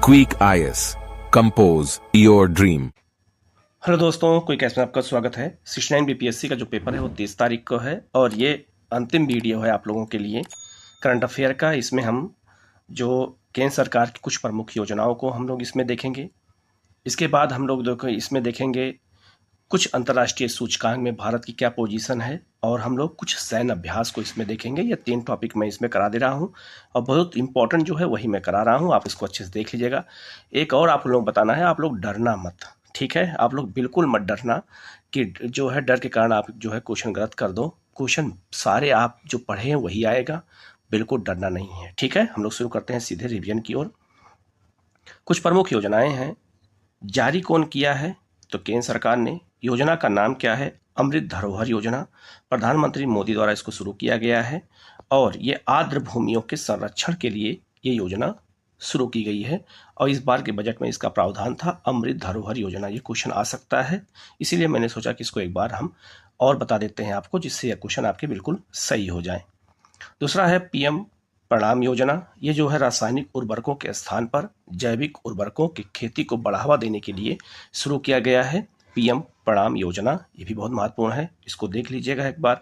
Quick IAS compose your dream. Hello दोस्तों, quick IAS में आपका स्वागत है। 69 बीपीएससी का जो पेपर है वो 30 तारीख को है और ये अंतिम वीडियो है आप लोगों के लिए करंट अफेयर का। इसमें हम जो केंद्र सरकार की कुछ प्रमुख योजनाओं को हम लोग इसमें देखेंगे। इसके बाद हम लोग इसमें देखेंगे कुछ अंतर्राष्ट्रीय सूचकांक में भारत की क्या पोजीशन है और हम लोग कुछ सैन्य अभ्यास को इसमें देखेंगे। ये 3 टॉपिक मैं इसमें करा दे रहा हूँ और बहुत इंपॉर्टेंट जो है वही मैं करा रहा हूँ। आप इसको अच्छे से देख लीजिएगा। एक और आप लोग बताना है, आप लोग डरना मत, ठीक है? आप लोग बिल्कुल मत डरना कि जो है डर के कारण आप जो है क्वेश्चन गलत कर दो। क्वेश्चन सारे आप जो पढ़े हैं वही आएगा, बिल्कुल डरना नहीं है, ठीक है? हम लोग शुरू करते हैं सीधे रिवीजन की ओर। कुछ प्रमुख योजनाएं हैं। जारी कौन किया है? तो केंद्र सरकार ने। योजना का नाम क्या है? अमृत धरोहर योजना। प्रधानमंत्री मोदी द्वारा इसको शुरू किया गया है और ये आर्द्र भूमियों के संरक्षण के लिए ये योजना शुरू की गई है और इस बार के बजट में इसका प्रावधान था अमृत धरोहर योजना। ये क्वेश्चन आ सकता है, इसीलिए मैंने सोचा कि इसको एक बार हम और बता देते हैं आपको, जिससे यह क्वेश्चन आपके बिल्कुल सही हो जाए। दूसरा है पीएम प्रणाम योजना। ये जो है रासायनिक उर्वरकों के स्थान पर जैविक उर्वरकों की खेती को बढ़ावा देने के लिए शुरू किया गया है पीएम प्रणाम योजना। ये भी बहुत महत्वपूर्ण है, इसको देख लीजिएगा एक बार।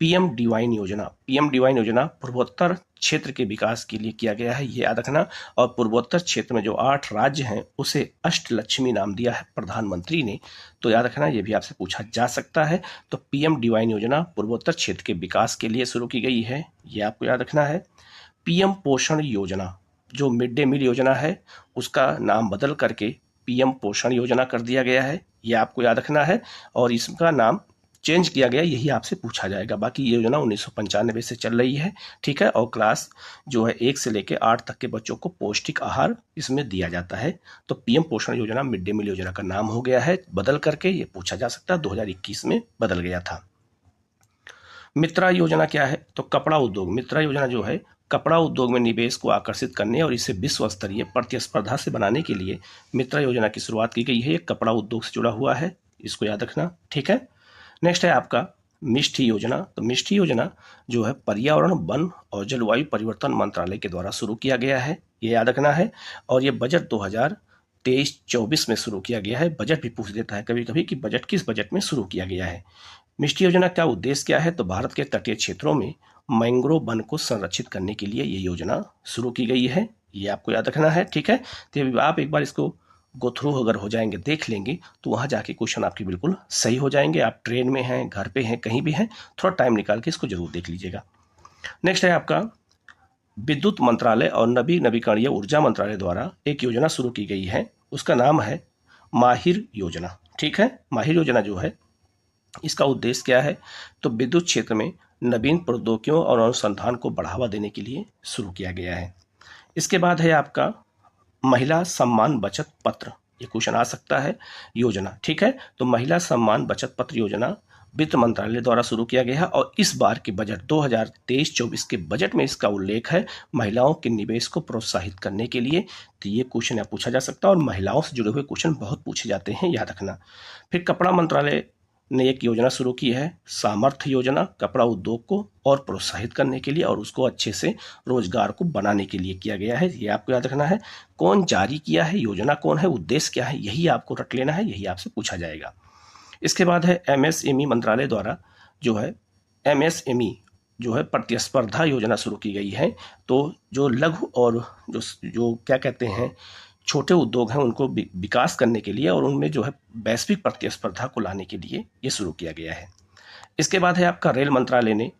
पीएम डिवाइन योजना। पीएम डिवाइन योजना पूर्वोत्तर क्षेत्र के विकास के लिए किया गया है, ये याद रखना। और पूर्वोत्तर क्षेत्र में जो 8 राज्य हैं उसे अष्टलक्ष्मी नाम दिया है प्रधानमंत्री ने, तो याद रखना, ये भी आपसे पूछा जा सकता है। तो पीएम डिवाइन योजना पूर्वोत्तर क्षेत्र के विकास के लिए शुरू की गई है, ये आपको याद रखना है। पीएम पोषण योजना, जो मिड डे मील योजना है उसका नाम बदल करके पीएम पोषण योजना कर दिया गया है, ये आपको याद रखना है। और इसका नाम चेंज किया गया, यही आपसे पूछा जाएगा। बाकी ये योजना 1995 से चल रही है, ठीक है? और क्लास जो है 1 से लेकर 8 तक के बच्चों को पौष्टिक आहार इसमें दिया जाता है। तो पीएम पोषण योजना मिड डे मील योजना का नाम हो गया है बदल करके, ये पूछा जा सकता है। 2021 में बदल गया था। मित्रा योजना क्या है? तो कपड़ा उद्योग। मित्रा योजना जो है कपड़ा उद्योग में निवेश को आकर्षित करने और इसे विश्व स्तरीय प्रतिस्पर्धा से बनाने के लिए मित्रा योजना की शुरुआत की गई है। ये कपड़ा उद्योग से जुड़ा हुआ है, इसको याद रखना, ठीक है? नेक्स्ट है आपका मिष्टी योजना। तो मिष्टी योजना जो है पर्यावरण, वन और जलवायु परिवर्तन मंत्रालय के द्वारा शुरू किया गया है, ये याद रखना है। और ये बजट 2023-24 में शुरू किया गया है। बजट भी पूछ देता है कभी कभी कि बजट किस बजट में शुरू किया गया है। मिष्टी योजना का उद्देश्य क्या है? तो भारत के तटीय क्षेत्रों में मैंग्रोव वन को संरक्षित करने के लिए ये योजना शुरू की गई है, ये आपको याद रखना है, ठीक है? तो आप एक बार इसको गो थ्रू अगर हो जाएंगे, देख लेंगे, तो वहाँ जाके क्वेश्चन आपके बिल्कुल सही हो जाएंगे। आप ट्रेन में हैं, घर पे हैं, कहीं भी हैं, थोड़ा टाइम निकाल के इसको जरूर देख लीजिएगा। नेक्स्ट है आपका विद्युत मंत्रालय और नवीकरणीय ऊर्जा मंत्रालय द्वारा एक योजना शुरू की गई है, उसका नाम है माहिर योजना, ठीक है? माहिर योजना जो है इसका उद्देश्य क्या है? तो विद्युत क्षेत्र में नवीन प्रौद्योगिकियों और अनुसंधान को बढ़ावा देने के लिए शुरू किया गया है। इसके बाद है आपका महिला सम्मान बचत पत्र। ये क्वेश्चन आ सकता है योजना, ठीक है? तो महिला सम्मान बचत पत्र योजना वित्त मंत्रालय द्वारा शुरू किया गया है और इस बार के बजट 2023-24 के बजट में इसका उल्लेख है महिलाओं के निवेश को प्रोत्साहित करने के लिए। तो ये क्वेश्चन यहाँ पूछा जा सकता है और महिलाओं से जुड़े हुए क्वेश्चन बहुत पूछे जाते हैं, याद रखना। फिर कपड़ा मंत्रालय ने एक योजना शुरू की है सामर्थ्य योजना, कपड़ा उद्योग को और प्रोत्साहित करने के लिए और उसको अच्छे से रोजगार को बनाने के लिए किया गया है, ये आपको याद रखना है। कौन जारी किया है, योजना कौन है, उद्देश्य क्या है, यही आपको रट लेना है, यही आपसे पूछा जाएगा। इसके बाद है एमएसएमई मंत्रालय द्वारा जो है एमएसएमई जो है प्रतिस्पर्धा योजना शुरू की गई है। तो जो लघु और जो क्या कहते हैं छोटे उद्योग हैं उनको विकास करने के लिए और उनमें जो है वैश्विक प्रतिस्पर्धा को लाने के लिए ये शुरू किया गया है। इसके बाद है आपका रेल मंत्रालय ने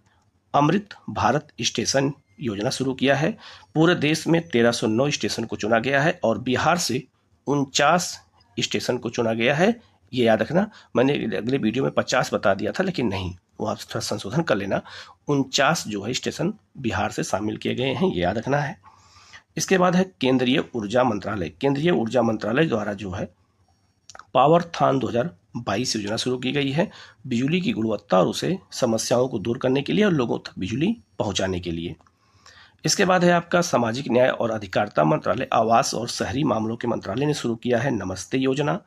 अमृत भारत स्टेशन योजना शुरू किया है। पूरे देश में 1309 स्टेशन को चुना गया है और बिहार से 49 स्टेशन को चुना गया है, ये याद रखना। मैंने अगले वीडियो में 50 बता दिया था, लेकिन नहीं, वो आप थोड़ा संशोधन कर लेना। 49 जो है स्टेशन बिहार से शामिल किए गए हैं, ये याद रखना है। इसके बाद है केंद्रीय ऊर्जा मंत्रालय। केंद्रीय ऊर्जा मंत्रालय द्वारा जो है पावरथॉन 2022 योजना शुरू की गई है बिजली की गुणवत्ता और उसे समस्याओं को दूर करने के लिए और लोगों तक बिजली पहुंचाने के लिए। इसके बाद है आपका सामाजिक न्याय और अधिकारिता मंत्रालय, आवास और शहरी मामलों के मंत्रालय ने शुरू किया है नमस्ते योजना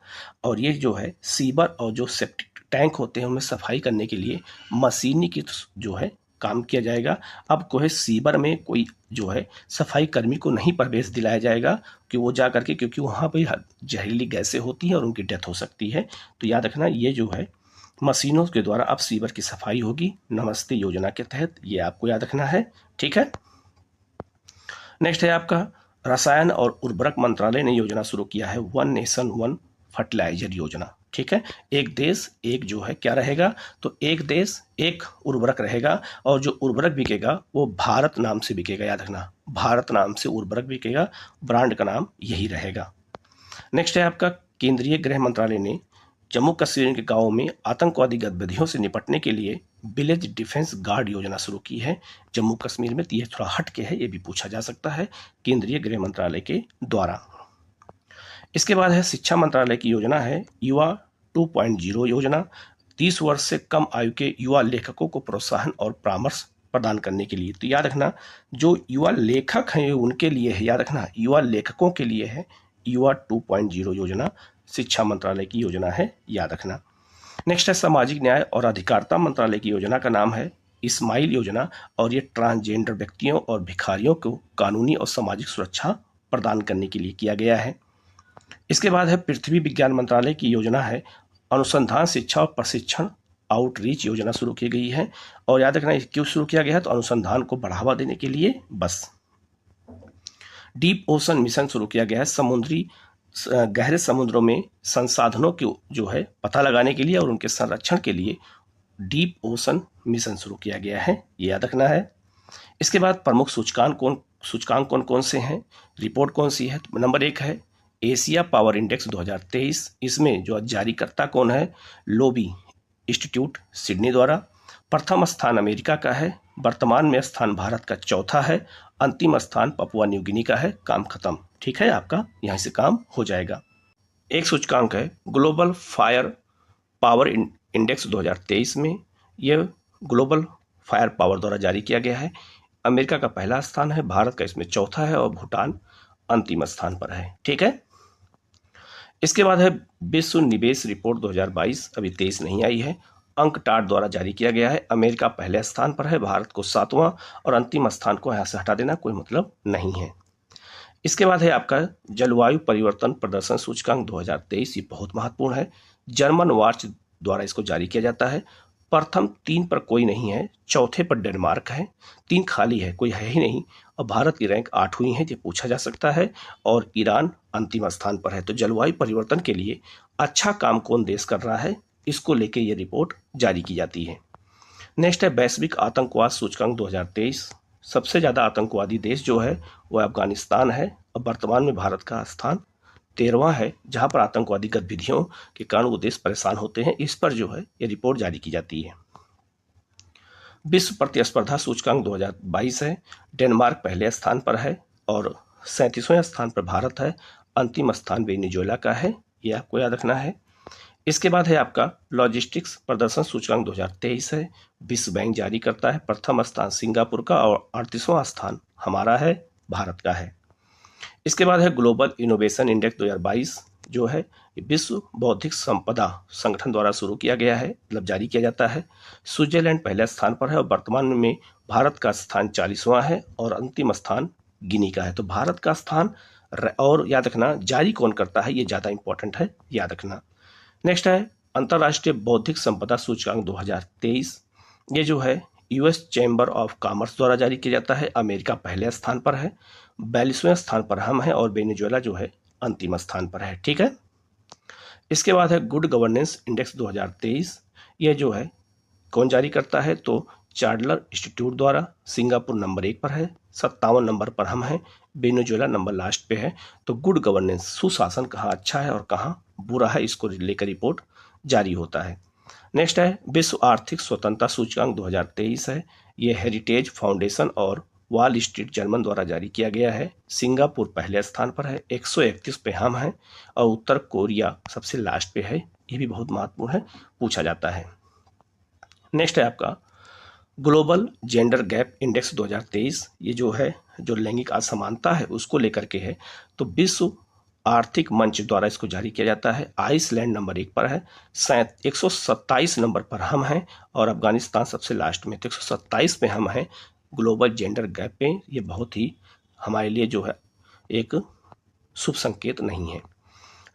और ये जो है सीवर और जो सेप्टिक टैंक होते हैं उनमें सफाई करने के लिए मशीनीकृत जो है काम किया जाएगा। अब को है सीवर में कोई जो है सफाई कर्मी को नहीं प्रवेश दिलाया जाएगा कि वो जा करके, क्योंकि वहाँ पे जहरीली गैसें होती हैं और उनकी डेथ हो सकती है। तो याद रखना, ये जो है मशीनों के द्वारा अब सीवर की सफाई होगी नमस्ते योजना के तहत, ये आपको याद रखना है। ठीक है। नेक्स्ट है आपका रसायन और उर्वरक मंत्रालय ने योजना शुरू किया है वन नेशन वन फर्टिलाइजर योजना। ठीक है, एक देश एक जो है क्या रहेगा, तो एक देश एक उर्वरक रहेगा और जो उर्वरक बिकेगा वो भारत नाम से बिकेगा। याद रखना, भारत नाम से उर्वरक बिकेगा, ब्रांड का नाम यही रहेगा। नेक्स्ट है आपका केंद्रीय गृह मंत्रालय ने जम्मू कश्मीर के गांवों में आतंकवादी गतिविधियों से निपटने के लिए विलेज डिफेंस गार्ड योजना शुरू की है जम्मू कश्मीर में। तो ये थोड़ा हट के है, ये भी पूछा जा सकता है केंद्रीय गृह मंत्रालय के द्वारा। इसके बाद है शिक्षा मंत्रालय की योजना है युवा 2.0 योजना। 30 वर्ष से कम आयु के युवा लेखकों को प्रोत्साहन और परामर्श प्रदान करने के लिए। तो याद रखना, जो युवा लेखक हैं उनके लिए है, याद रखना युवा लेखकों के लिए है युवा 2.0 योजना, शिक्षा मंत्रालय की योजना है, याद रखना। नेक्स्ट है सामाजिक न्याय और अधिकारिता मंत्रालय की योजना का नाम है इस्माइल योजना और ये ट्रांसजेंडर व्यक्तियों और भिखारियों को कानूनी और सामाजिक सुरक्षा प्रदान करने के लिए किया गया है। इसके बाद है पृथ्वी विज्ञान मंत्रालय की योजना है अनुसंधान शिक्षा और प्रशिक्षण आउटरीच योजना शुरू की गई है। और याद रखना क्यों शुरू किया गया है, तो अनुसंधान को बढ़ावा देने के लिए बस। डीप ओशन मिशन शुरू किया गया है समुद्री गहरे समुद्रों में संसाधनों की जो है पता लगाने के लिए और उनके संरक्षण के लिए डीप ओशन मिशन शुरू किया गया है, ये याद रखना है। इसके बाद प्रमुख सूचकांक कौन कौन से हैं, रिपोर्ट कौन सी है, तो नंबर 1 है एशिया पावर इंडेक्स 2023। इसमें जो जारीकर्ता कौन है, लोबी इंस्टीट्यूट सिडनी द्वारा। प्रथम स्थान अमेरिका का है, वर्तमान में स्थान भारत का चौथा है, अंतिम स्थान पपुआ न्यू गिनी का है। काम खत्म। ठीक है, आपका यहीं से काम हो जाएगा। एक सूचकांक है ग्लोबल फायर पावर इंडेक्स 2023 में, यह ग्लोबल फायर पावर द्वारा जारी किया गया है। अमेरिका का पहला स्थान है, भारत का इसमें चौथा है और भूटान अंतिम स्थान पर है। ठीक है। इसके बाद है विश्व निवेश रिपोर्ट 2022, अभी 23 नहीं आई है, अंकटाड द्वारा जारी किया गया है। अमेरिका पहले स्थान पर है, भारत को 7वां और अंतिम स्थान को यहाँ से हटा देना कोई मतलब नहीं है। इसके बाद है आपका जलवायु परिवर्तन प्रदर्शन सूचकांक 2023, ये बहुत महत्वपूर्ण है, जर्मन वॉच द्वारा इसको जारी किया जाता है। प्रथम 3 पर कोई नहीं है, चौथे पर डेनमार्क है, 3 खाली है, कोई है ही नहीं, और भारत की रैंक 8वीं है, ये पूछा जा सकता है, और ईरान अंतिम स्थान पर है। तो जलवायु परिवर्तन के लिए अच्छा काम कौन देश कर रहा है, इसको लेके ये रिपोर्ट जारी की जाती है। नेक्स्ट है वैश्विक आतंकवाद सूचकांक 2023। सबसे ज़्यादा आतंकवादी देश जो है वो अफगानिस्तान है और वर्तमान में भारत का स्थान 13वां है, जहां पर आतंकवादी गतिविधियों के कारण वो देश परेशान होते हैं। इस पर जो है ये रिपोर्ट जारी की जाती है। विश्व प्रतिस्पर्धा सूचकांक 2022 है, डेनमार्क पहले स्थान पर है और 37वें स्थान पर भारत है, अंतिम स्थान वेनेजुएला का है, ये आपको याद रखना है। इसके बाद है आपका लॉजिस्टिक्स प्रदर्शन सूचकांक 2023 है, विश्व बैंक जारी करता है। प्रथम स्थान सिंगापुर का और 38वां स्थान हमारा है, भारत का है। इसके बाद है ग्लोबल इनोवेशन इंडेक्स 2022, जो है विश्व बौद्धिक संपदा संगठन द्वारा शुरू किया गया है, मतलब जारी किया जाता है। स्विट्जरलैंड पहले स्थान पर है और वर्तमान में भारत का स्थान 40वां है और अंतिम स्थान गिनी का है। तो भारत का स्थान, और याद रखना जारी कौन करता है, ये ज़्यादा इंपॉर्टेंट है, याद रखना। नेक्स्ट है अंतर्राष्ट्रीय बौद्धिक संपदा सूचकांक 2023, ये जो है यूएस चैम्बर ऑफ कॉमर्स द्वारा जारी किया जाता है। अमेरिका पहले स्थान पर है, 42वें स्थान पर हम हैं और वेनेजुएला जो है अंतिम स्थान पर है। ठीक है। इसके बाद है गुड गवर्नेंस इंडेक्स 2023, ये जो है कौन जारी करता है, तो चार्लर इंस्टीट्यूट द्वारा। सिंगापुर नंबर 1 पर है, 57 नंबर पर हम हैं, वेनेजुएला नंबर लास्ट पे है। तो गुड गवर्नेंस, सुशासन कहाँ अच्छा है और कहाँ बुरा है, इसको लेकर रिपोर्ट जारी होता है। नेक्स्ट है विश्व आर्थिक स्वतंत्रता सूचकांक 2023 है, ये हेरिटेज फाउंडेशन और वॉल स्ट्रीट जर्मन द्वारा जारी किया गया है। सिंगापुर पहले स्थान पर है, 131 पे हम हैं और उत्तर कोरिया सबसे लास्ट पे है, ये भी बहुत महत्वपूर्ण है, पूछा जाता है। नेक्स्ट है आपका ग्लोबल जेंडर गैप इंडेक्स 2023, ये जो है जो लैंगिक असमानता है उसको लेकर के है। तो विश्व आर्थिक मंच द्वारा इसको जारी किया जाता है। आइसलैंड नंबर 1 पर है, 127 नंबर पर हम हैं, और अफगानिस्तान सबसे लास्ट में। तो 127 पे हम हैं ग्लोबल जेंडर गैप पे। ये बहुत ही हमारे लिए जो है एक शुभ संकेत नहीं है।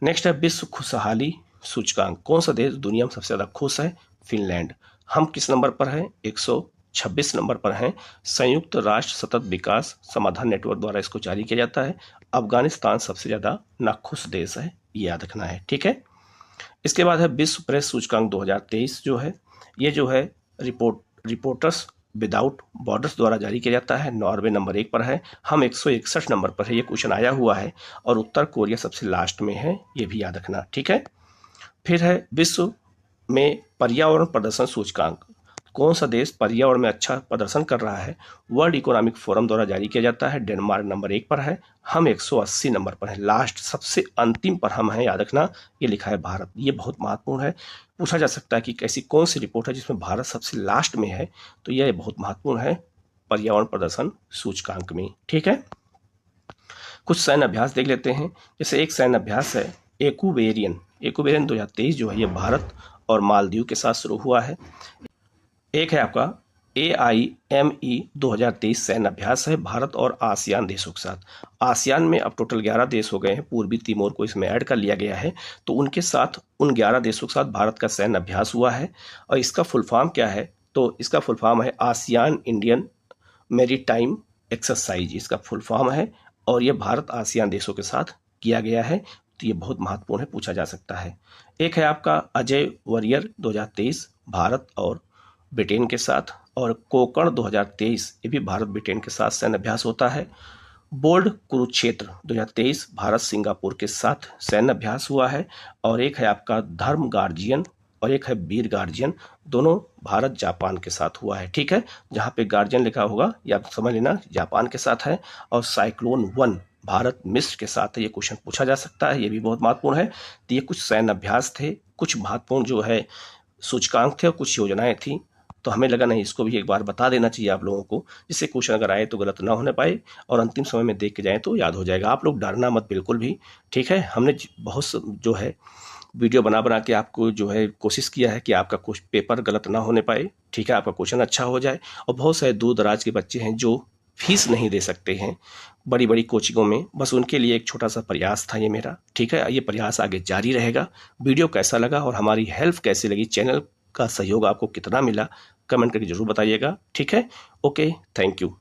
नेक्स्ट है विश्व खुशहाली सूचकांक। कौन सा देश दुनिया में सबसे ज़्यादा खुश है? फिनलैंड। हम किस नंबर पर हैं? 126 नंबर पर हैं। संयुक्त राष्ट्र सतत विकास समाधान नेटवर्क द्वारा इसको जारी किया जाता है। अफगानिस्तान सबसे ज़्यादा नाखुश देश है, ये याद रखना है, ठीक है। इसके बाद है विश्व प्रेस सूचकांक 2023 जो है, ये जो है रिपोर्टर्स विदाउट बॉर्डर्स द्वारा जारी किया जाता है। नॉर्वे नंबर 1 पर है, हम 161 नंबर पर है, ये क्वेश्चन आया हुआ है, और उत्तर कोरिया सबसे लास्ट में है, ये भी याद रखना, ठीक है। फिर है विश्व में पर्यावरण प्रदर्शन सूचकांक। कौन सा देश पर्यावरण में अच्छा प्रदर्शन कर रहा है? वर्ल्ड इकोनॉमिक फोरम द्वारा जारी किया जाता है। डेनमार्क नंबर 1 पर है, हम 180 नंबर पर है। लास्ट सबसे अंतिम पर हम हैं, याद रखना, ये लिखा है भारत। ये बहुत महत्वपूर्ण है, पूछा जा सकता है कि ऐसी कौन सी रिपोर्ट है जिसमें भारत सबसे लास्ट में है, तो यह बहुत महत्वपूर्ण है पर्यावरण प्रदर्शन सूचकांक में, ठीक है। कुछ सैन्य अभ्यास देख लेते हैं। जैसे एक सैन्य अभ्यास है एकुबेरियन 2023 जो है, ये भारत और मालदीव के साथ शुरू हुआ है। एक है आपका AIME 2023 सैन्य अभ्यास है भारत और आसियान देशों के साथ। आसियान में अब टोटल 11 देश हो गए हैं, पूर्वी तिमोर को इसमें ऐड कर लिया गया है, तो उनके साथ उन 11 देशों के साथ भारत का सैन्य अभ्यास हुआ है। और इसका फुल फॉर्म क्या है? तो इसका फुल फॉर्म है आसियान इंडियन मैरीटाइम एक्सरसाइज, इसका फुल फॉर्म है, और ये भारत आसियान देशों के साथ किया गया है, तो ये बहुत महत्वपूर्ण है, पूछा जा सकता है। एक है आपका अजय वॉरियर 2023 भारत और ब्रिटेन के साथ, और कोकण 2023 ये भी भारत ब्रिटेन के साथ सैन्य अभ्यास होता है। बोल्ड कुरुक्षेत्र 2023 भारत सिंगापुर के साथ सैन्य अभ्यास हुआ है। और एक है आपका धर्म गार्जियन और एक है वीर गार्जियन, दोनों भारत जापान के साथ हुआ है, ठीक है। जहाँ पे गार्जियन लिखा होगा या आप समझ लेना जापान के साथ है। और साइक्लोन 1 भारत मिस्र के साथ है, ये क्वेश्चन पूछा जा सकता है, ये भी बहुत महत्वपूर्ण है। तो ये कुछ सैन्य अभ्यास थे, कुछ महत्वपूर्ण जो है सूचकांक थे और कुछ योजनाएं थी, तो हमें लगा नहीं इसको भी एक बार बता देना चाहिए आप लोगों को, जिससे क्वेश्चन अगर आए तो गलत ना होने पाए और अंतिम समय में देख के जाएं तो याद हो जाएगा। आप लोग डरना मत बिल्कुल भी, ठीक है। हमने बहुत जो है वीडियो बना के आपको जो है कोशिश किया है कि आपका कुछ पेपर गलत ना होने पाए, ठीक है, आपका क्वेश्चन अच्छा हो जाए। और बहुत सारे दूर दराज के बच्चे हैं जो फीस नहीं दे सकते हैं बड़ी बड़ी कोचिंगों में, बस उनके लिए एक छोटा सा प्रयास था ये मेरा, ठीक है। ये प्रयास आगे जारी रहेगा। वीडियो कैसा लगा और हमारी हेल्प कैसी लगी, चैनल का सहयोग आपको कितना मिला, कमेंट करके जरूर बताइएगा, ठीक है। Okay, thank you.